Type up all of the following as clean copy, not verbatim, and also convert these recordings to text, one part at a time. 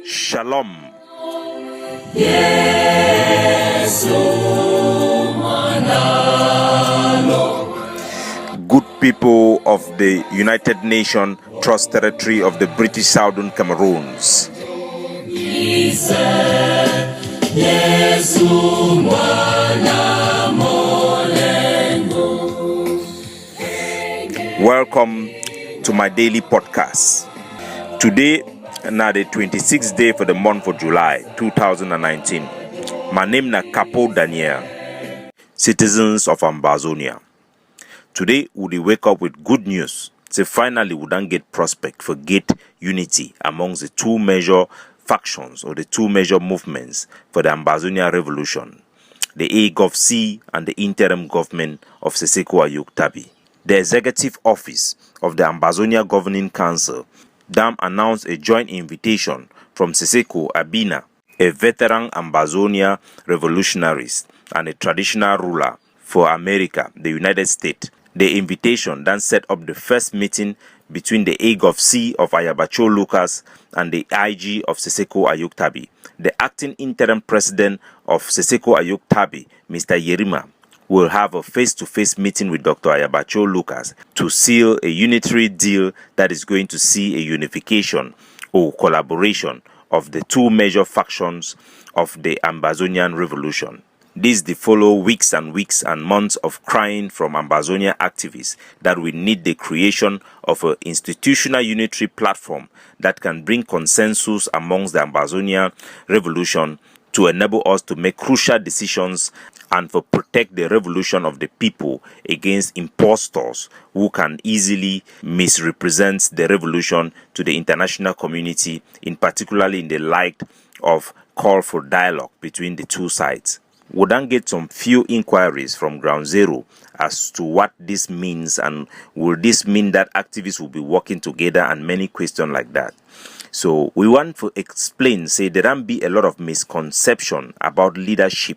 Shalom. Good people of the United Nations Trust Territory of the British Southern Cameroons. Welcome to my daily podcast. Today, now the 26th day for the month of July 2019. My name is Capo Daniel, citizens of Ambazonia. Today, we wake up with good news. So finally, we don't get prospect for get unity amongst the two major factions or the two major movements for the Ambazonia revolution, the AGOVC and the interim government of Seseko Ayuk Tabi. The executive office of the Ambazonia Governing Council announced a joint invitation from Seseko Abina, a veteran Ambazonia revolutionarist and a traditional ruler for America, the United States. The invitation then set up the first meeting between the AGOVC of Ayabacho Lucas and the IG of Seseko Ayuk Tabi. The acting interim president of Seseko Ayuk Tabi, Mr. Yerima, will have a face-to-face meeting with Dr. Ayabacho Lucas to seal a unitary deal that is going to see a unification or collaboration of the two major factions of the Ambazonian revolution. These the follow weeks and months of crying from Ambazonia activists that we need the creation of an institutional unitary platform that can bring consensus amongst the Ambazonia revolution to enable us to make crucial decisions and for protect the revolution of the people against impostors who can easily misrepresent the revolution to the international community, in particularly in the light of call for dialogue between the two sides. We then get some few inquiries from Ground Zero as to what this means, and will this mean that activists will be working together, and many questions like that. So we want to explain, say there can be a lot of misconception about leadership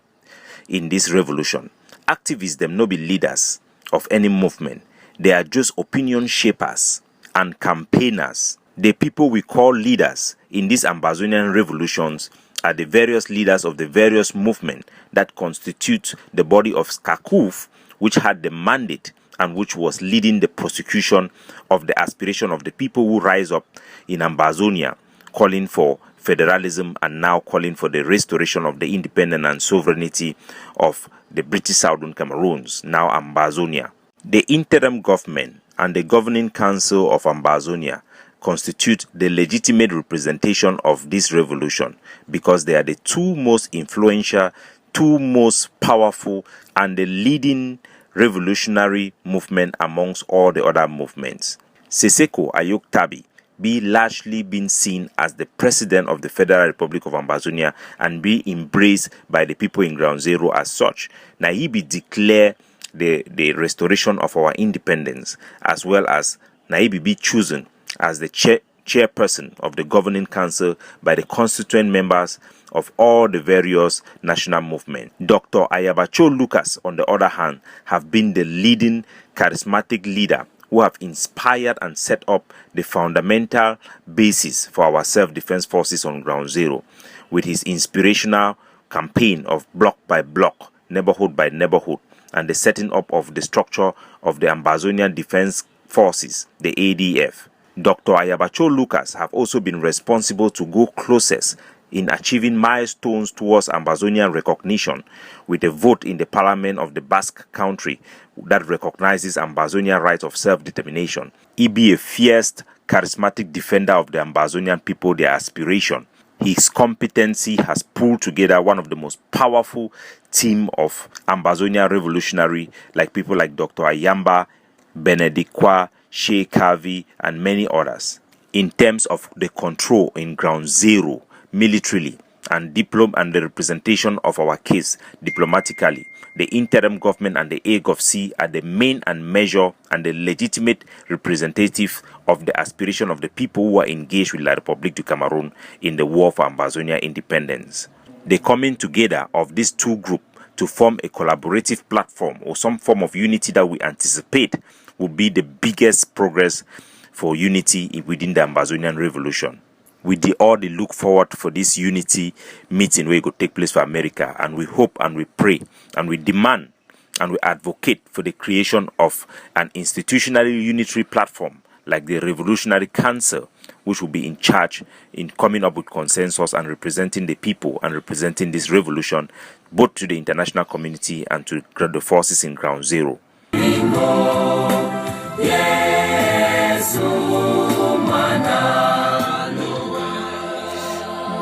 in this revolution. Activists them no be leaders of any movement. They are just opinion shapers and campaigners. The people we call leaders in these Ambazonian revolutions are the various leaders of the various movements that constitute the body of SCACUF, which had the mandate and which was leading the prosecution of the aspiration of the people who rise up in Ambazonia, calling for federalism and now calling for the restoration of the independence and sovereignty of the British Southern Cameroons, now Ambazonia. The interim government and the governing council of Ambazonia constitute the legitimate representation of this revolution because they are the two most influential, two most powerful, and the leading revolutionary movement amongst all the other movements. Seseko Ayuk Tabi be largely been seen as the president of the Federal Republic of Ambazonia and be embraced by the people in Ground Zero as such. Now he be declare the restoration of our independence, as well as Naibi be chosen as the chairperson of the governing council by the constituent members of all the various national movements. Dr. Ayabacho Lucas, on the other hand, have been the leading charismatic leader who have inspired and set up the fundamental basis for our self-defense forces on Ground Zero with his inspirational campaign of block by block, neighborhood by neighborhood, and the setting up of the structure of the Ambazonian Defense Forces, the ADF. Dr. Ayabacho Lucas have also been responsible to go closest in achieving milestones towards Ambazonian recognition with a vote in the parliament of the Basque country that recognizes Ambazonian right of self-determination. He be a fierce, charismatic defender of the Ambazonian people, their aspiration. His competency has pulled together one of the most powerful team of Ambazonia revolutionary, like people like Dr. Ayamba, Benedict Kwa, Shea Kavi, and many others. In terms of the control in Ground Zero, militarily, and the representation of our case diplomatically, the interim government and the AGOVC are the main and measure and the legitimate representative of the aspiration of the people who are engaged with La République du Cameroun in the war for Ambazonia independence. The coming together of these two groups to form a collaborative platform or some form of unity that we anticipate will be the biggest progress for unity within the Ambazonian revolution. We all look forward for this unity meeting where it could take place for America, and we hope and we pray and we demand and we advocate for the creation of an institutionally unitary platform like the Revolutionary Council, which will be in charge in coming up with consensus and representing the people and representing this revolution both to the international community and to the forces in Ground Zero.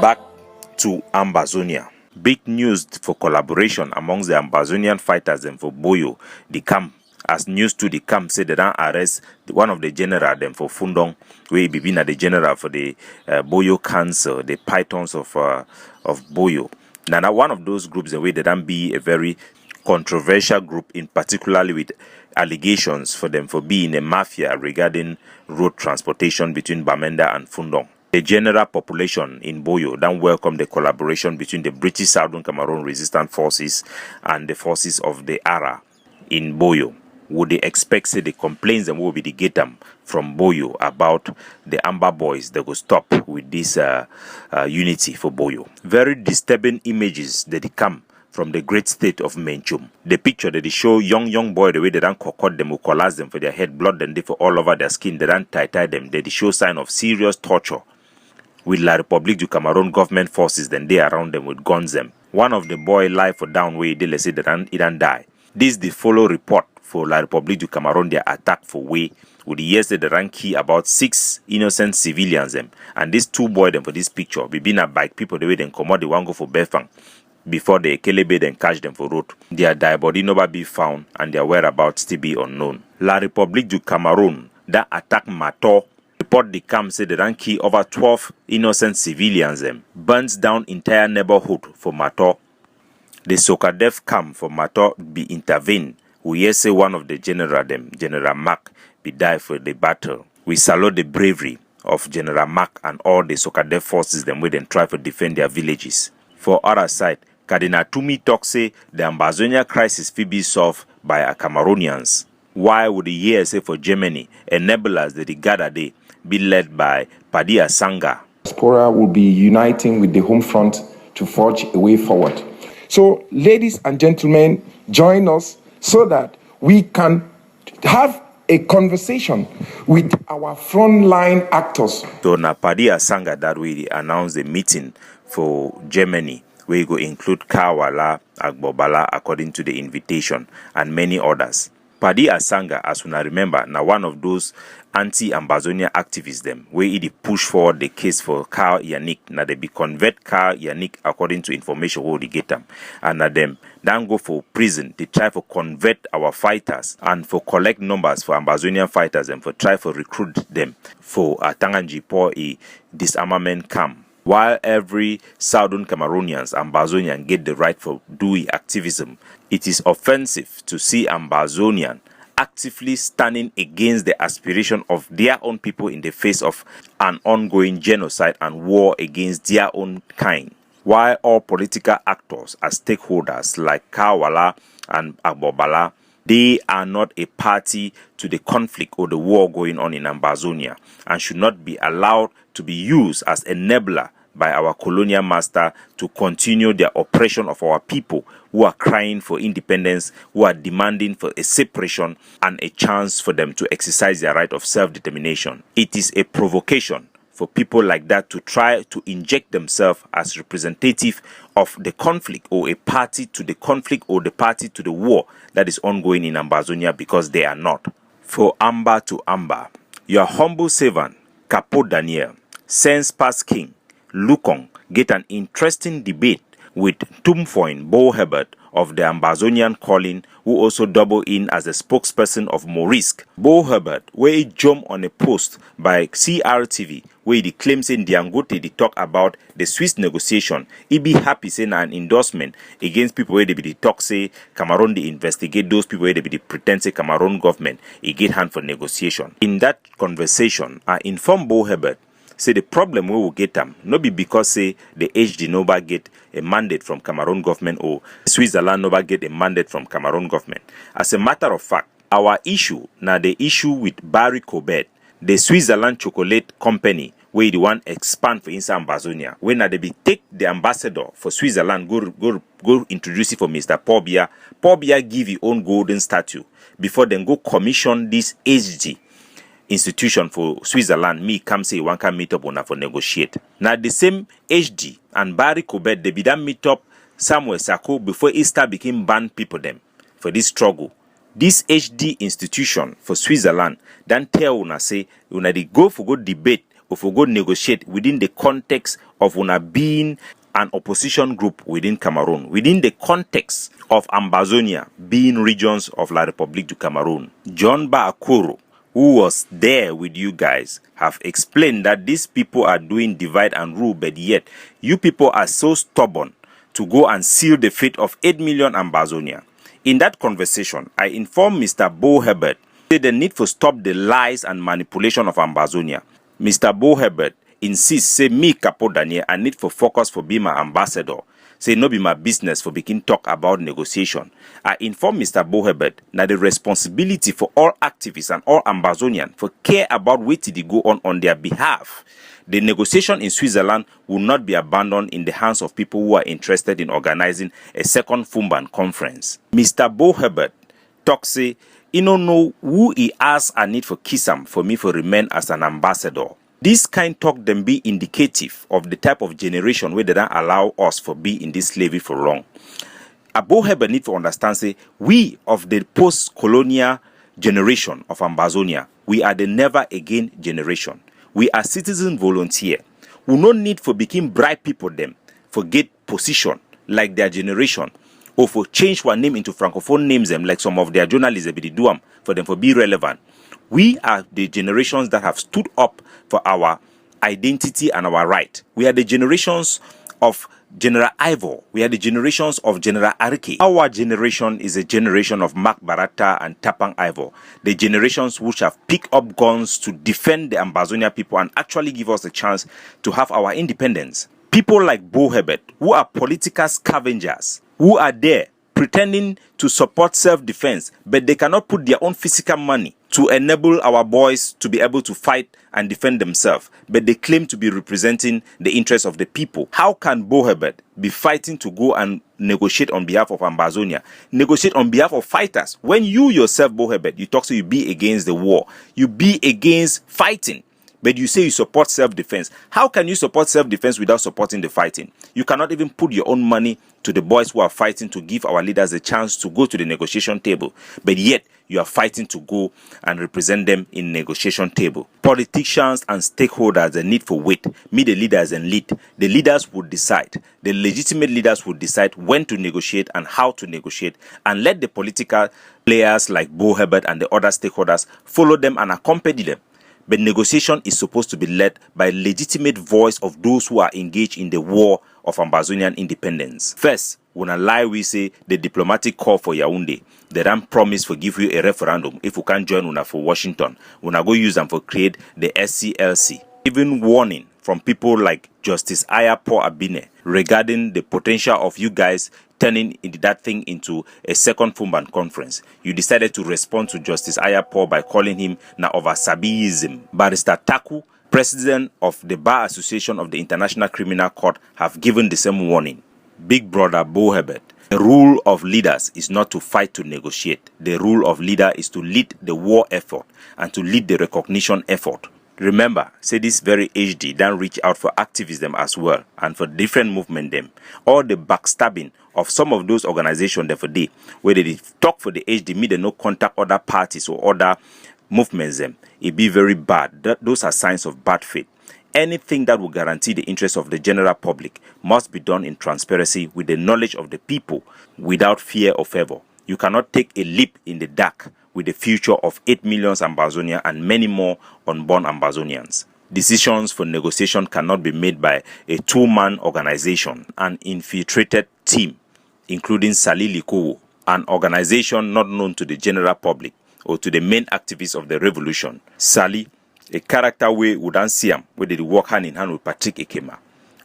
Back to Ambazonia. Big news for collaboration amongst the Ambazonian fighters and for Boyo, the camp. As news to the camp said they don't arrest one of the general them for Fundong, where he been at the general for the Boyo Council, the pythons of Boyo. Now one of those groups, the way they don't be a very controversial group, in particularly with allegations for them for being a mafia regarding road transportation between Bamenda and Fundong. The general population in Boyo don't welcome the collaboration between the British Southern Cameroon Resistance Forces and the forces of the ARA in Boyo. Would they expect say the complaints that will be the get them from Boyo about the Amber Boys that will stop with this unity for Boyo? Very disturbing images that they come from the great state of Menchum. The picture that they show young boy, the way they don't concord them, who collapse them for their head, blood and they for all over their skin, they don't tie them, they show sign of serious torture. With La République du Cameroon government forces, then they around them with guns them. One of the boy lie for down way, they say that he don't die. This the follow report for La République du Cameroon, their attack for way, with the years that they ran key about 6 innocent civilians them. And these 2 boys them for this picture, we been a bike people the way they come out, they want go for Befang before they Kelebe then catch them for road. Their die body never be found and their whereabouts still be unknown. La République du Cameroon that attack Mato. Report the camp said they ran key over 12 innocent civilians them. Burns down entire neighborhood for Mato. The Sokadef camp for Mato be intervened. We hear say one of the general them, General Mack, be died for the battle. We salute the bravery of General Mack and all the Sokadef forces them where they try to defend their villages. For other side, Cardinal Tumi talk say the Ambazonia crisis will be solved by Cameroonians. Why would the year say for Germany, enablers that they gather there be led by Paddy Asanga? Diaspora will be uniting with the home front to forge a way forward. So, ladies and gentlemen, join us so that we can have a conversation with our frontline actors. So, now Paddy Asanga that we announced the meeting for Germany, where go include Kawala, Agbobala, according to the invitation, and many others. Paddy Asanga, as we remember, now one of those anti-Ambazonia activists them, where he push forward the case for Carl Yannick. Now they be convert Carl Yannick according to information where they get them. And now them then go for prison. They try to convert our fighters and for collect numbers for Ambazonian fighters and for try to recruit them for Tanganji for a disarmament camp. While every Southern Cameroonians, Ambazonian get the right for doing activism, it is offensive to see Ambazonian actively standing against the aspiration of their own people in the face of an ongoing genocide and war against their own kind. While all political actors as stakeholders like Kawala and Agbobala, they are not a party to the conflict or the war going on in Ambazonia and should not be allowed to be used as enabler by our colonial master to continue their oppression of our people who are crying for independence, who are demanding for a separation and a chance for them to exercise their right of self-determination. It is a provocation for people like that to try to inject themselves as representative of the conflict or a party to the conflict or the party to the war that is ongoing in Ambazonia, because they are not. For Amber to Amber, your humble servant, Capo Daniel, Sense Past King, Lukong, get an interesting debate with Tumfoin Bo Herbert of the Ambazonian Calling, who also double in as the spokesperson of Morisk. Bo Herbert, where he jumped on a post by CRTV, where he claims in Diangote they talk about the Swiss negotiation. He be happy saying an endorsement against people where they be the talk say Cameroon they investigate those people where they be the pretend say Cameroon government he get hand for negotiation. In that conversation, I informed Bo Herbert say the problem we will get them not be because say the HD Nova get a mandate from Cameroon government or Switzerland Nova get a mandate from Cameroon government. As a matter of fact, our issue now the issue with Barry Cobet, the Switzerland chocolate company where the one expand for inside Ambazonia. When they be take the ambassador for Switzerland, go introduce it for Mr. Paul Biya. Paul Biya give his own golden statue before then go commission this HG institution for Switzerland. Me come say one can meet up on for negotiate. Now the same HD and Barry Corbett they be done meet up Samuel Sako before Easter became banned people them for this struggle. This HD institution for Switzerland then tell una say una they go for good debate or for good negotiate within the context of una being an opposition group within Cameroon, within the context of Ambazonia being regions of La République du Cameroon. John Ba Akuro, who was there with you guys, have explained that these people are doing divide and rule, but yet you people are so stubborn to go and seal the fate of 8 million Ambazonia. In that conversation, I informed Mr. Bo Herbert the need for stop the lies and manipulation of Ambazonia. Mr. Bo Herbert insists, say me, Capo Daniel, I need for focus for being my ambassador. Say no be my business for begin talk about negotiation. I inform Mr. Bo Herbert that the responsibility for all activists and all Ambazonians for care about what they go on their behalf. The negotiation in Switzerland will not be abandoned in the hands of people who are interested in organizing a second Fumban conference. Mr. Bo Herbert talks say, he don't know who he asks I need for Kisam for me for remain as an ambassador. This kind talk then be indicative of the type of generation where they don't allow us for be in this slavery for long. Bo Herbert need to understand say, we of the post-colonial generation of Ambazonia, we are the never again generation. We are citizen volunteer. We no need for become bribe people them for get position like their generation or for change one name into francophone names them like some of their journalists be do them for them for be relevant. We are the generations that have stood up for our identity and our right. We are the generations of General Ivor. We are the generations of General Arike. Our generation is a generation of Mark Barata and Tapang Ivor. The generations which have picked up guns to defend the Ambazonia people and actually give us a chance to have our independence. People like Bo Herbert, who are political scavengers, who are there pretending to support self-defense, but they cannot put their own physical money to enable our boys to be able to fight and defend themselves, but they claim to be representing the interests of the people. How can Bo Herbert be fighting to go and negotiate on behalf of Ambazonia, negotiate on behalf of fighters, when you yourself, Bo Herbert, you talk so you be against the war, you be against fighting, but you say you support self-defense? How can you support self-defense without supporting the fighting? You cannot even put your own money to the boys who are fighting to give our leaders a chance to go to the negotiation table, but yet you are fighting to go and represent them in negotiation table. Politicians and stakeholders, the need for weight, me the leaders and lead. The leaders would decide. The legitimate leaders would decide when to negotiate and how to negotiate, and let the political players like Bo Herbert and the other stakeholders follow them and accompany them. But negotiation is supposed to be led by legitimate voice of those who are engaged in the war of Ambazonian independence. First, when a lie we say the diplomatic call for Yaoundé, they don't promise to give you a referendum if you can't join una for Washington. Una go use them for create the SCLC. Even warning from people like Justice Ayapo Abine regarding the potential of you guys turning that thing into a second Fumban conference. You decided to respond to Justice Ayapo by calling him na oversabiism. Barrister Taku, president of the Bar Association of the International Criminal Court, have given the same warning. Big brother Bo Herbert, the rule of leaders is not to fight to negotiate. The rule of leader is to lead the war effort and to lead the recognition effort. Remember, say this very HD, then reach out for activism as well and for different movement them. All the backstabbing of some of those organizations there for day, where they talk for the HD, me they no contact other parties or other movements them. It be very bad. Those are signs of bad faith. Anything that will guarantee the interests of the general public must be done in transparency with the knowledge of the people without fear or favor. You cannot take a leap in the dark with the future of 8 million Ambazonians and many more unborn Ambazonians. Decisions for negotiation cannot be made by a two-man organization, an infiltrated team, including Sali Likowo, an organization not known to the general public or to the main activists of the revolution. Sali, a character we wouldn't see him, where they work hand in hand with Patrick Ekema.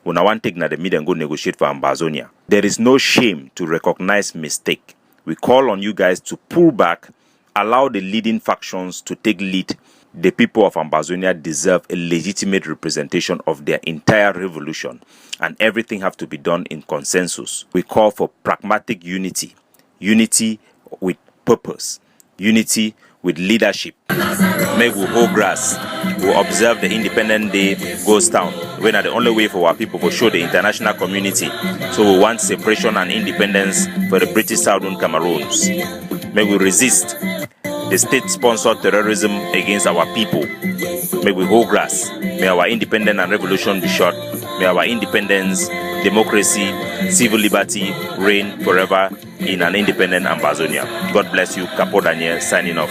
When I want to take na the media and go negotiate for Ambazonia. There is no shame to recognize mistake. We call on you guys to pull back, allow the leading factions to take lead, The people of Ambazonia deserve a legitimate representation of their entire revolution, and everything have to be done in consensus. We call for pragmatic unity, unity with purpose, unity with leadership. Make we hold grass, we observe the Independent Day Ghost Town, when are the only way for our people to show the international community. So we want separation and independence for the British Southern Cameroons. May we resist the state-sponsored terrorism against our people. May we hold grass. May our independence and revolution be short. May our independence, democracy, civil liberty reign forever in an independent Ambazonia. God bless you. Capo Daniel signing off.